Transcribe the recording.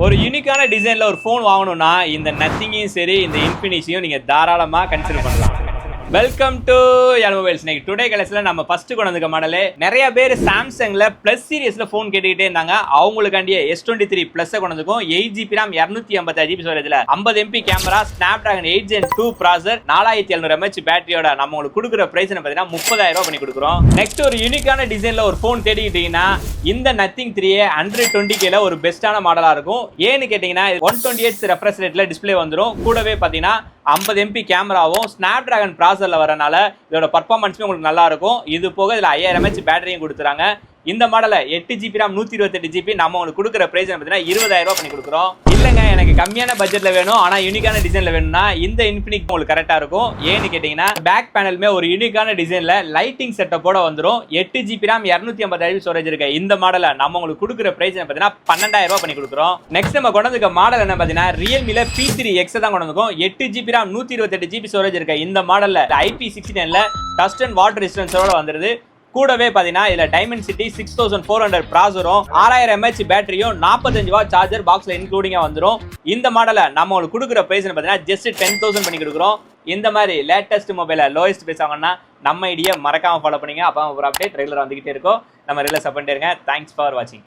ஒரு யூனிக்கான டிசைன்ல ஒரு ஃபோன் வாங்கணும்னா இந்த நத்திங்கையும் சரி இந்த இன்ஃபினிக்ஸையும் நீங்க தாராளமா கன்சிடர் பண்ணலாம். Welcome to mobiles. இன்னைக்கு டுடே கலெக்ஷன்ல நம்ம ஃபர்ஸ்ட் கொண்டு வந்த மாடலே நிறைய பேர் சாம்சங்ல பிளஸ் சீரிஸ்ல ஃபோன் கேட்டுக்கிட்டே இருந்தாங்க. அவங்களுக்காண்டியே S23 பிளஸ் கொண்டு வந்திருக்கோம். 8GB RAM 256GB ஸ்டோரேஜ்ல 50 MP camera, Snapdragon 8 Gen 2 processor, 4700 mAh பேட்டரியோட நம்ம உங்களுக்கு கொடுக்குற பிரைஸ் பாத்தீங்கன்னா 30,000 ரூபாய் பண்ணி கொடுக்குறோம். நெக்ஸ்ட் ஒரு யூனிக்கான டிசைன்ல ஒரு ஃபோன் தேடிக்கிட்டீங்கன்னா இந்த நத்திங் 3 120K ஒரு பெஸ்டான மாடலா இருக்கும். ஏன்னு கேட்டீங்கன்னா 128 ரெஃப்ரெஷ் ரேட்ல டிஸ்பிளே வந்துடும். கூடவே பாத்தீங்கன்னா 50 MP கேமராவும் ஸ்னாப்டிராகன் ப்ராசஸர்ல வரனால இதோட பர்ஃபார்மன்ஸுமே உங்களுக்கு நல்லா இருக்கும். இது போக இதுல 5000 mAh பேட்டரியும் கொடுத்துறாங்க. இந்த மாடல 8GB RAM 128GB நம்ம உங்களுக்கு கொடுக்குற பிரைஸ் பார்த்தீங்கன்னா 20,000 ரூபாய் பண்ணி கொடுக்குறோம். இல்லைங்க எனக்கு கம்மியான பட்ஜெட்ல வேணும் ஆனா யூனிக்கான டிசைன்ல வேணும்னா இந்த இன்ஃபினிக்ஸ் உங்களுக்கு கரெக்டா இருக்கும். ஏன்னு கேட்டீங்கன்னா பேக் பேனலுமே ஒரு யூனிக்கான டிசைன்ல லைட்டிங் செட்டப்போட வந்துடும். 8GB RAM 256GB ஸ்டோரேஜ் இருக்க இந்த மாடல நம்ம உங்களுக்கு கொடுக்குற பிரைஸ் பார்த்தீங்கன்னா 12,000 ரூபாய் பண்ணி கொடுக்குறோம். நெக்ஸ்ட் நம்ம கொண்டு வந்திருக்க மாடல் என்ன பார்த்தீங்கன்னா ரியல்மில P3X தான் கொண்டு வந்திருக்கோம். 8GB RAM 128GB ஸ்டோரேஜ் இருக்க இந்த மாடல்ல IP69ல டஸ்ட் அண்ட் வாட்டர் ரெசிஸ்டன்ஸோட வந்துருது. கூடவே பாத்தீங்கன்னா இதுல டைமென்சிட்டி 6400 ப்ராசஸரும் 6000 mAh பேட்டரியும் 45 வாட் சார்ஜர் பாக்ஸ்ல இன்க்ளூடிங்கா வந்துரும். இந்த மாடலை நம்ம உங்களுக்கு கொடுக்குற பிரைஸ் பாத்தீங்கன்னா ஜஸ்ட் 10,000 பண்ணி கொடுக்குறோம். இந்த மாதிரி லேட்டஸ்ட் மொபைல லோயஸ்ட் பிரைஸ் வாங்கினா நம்ம ஐடியா மறக்காம ஃபாலோ பண்ணுங்க. அப்போ ஒரு அப்டேட் ரெகுலரா வந்துகிட்டே இருக்கும். நம்ம ரெகுலர் சப்போர்ட் இருங்க. தேங்க்ஸ் ஃபார் வாட்சிங்.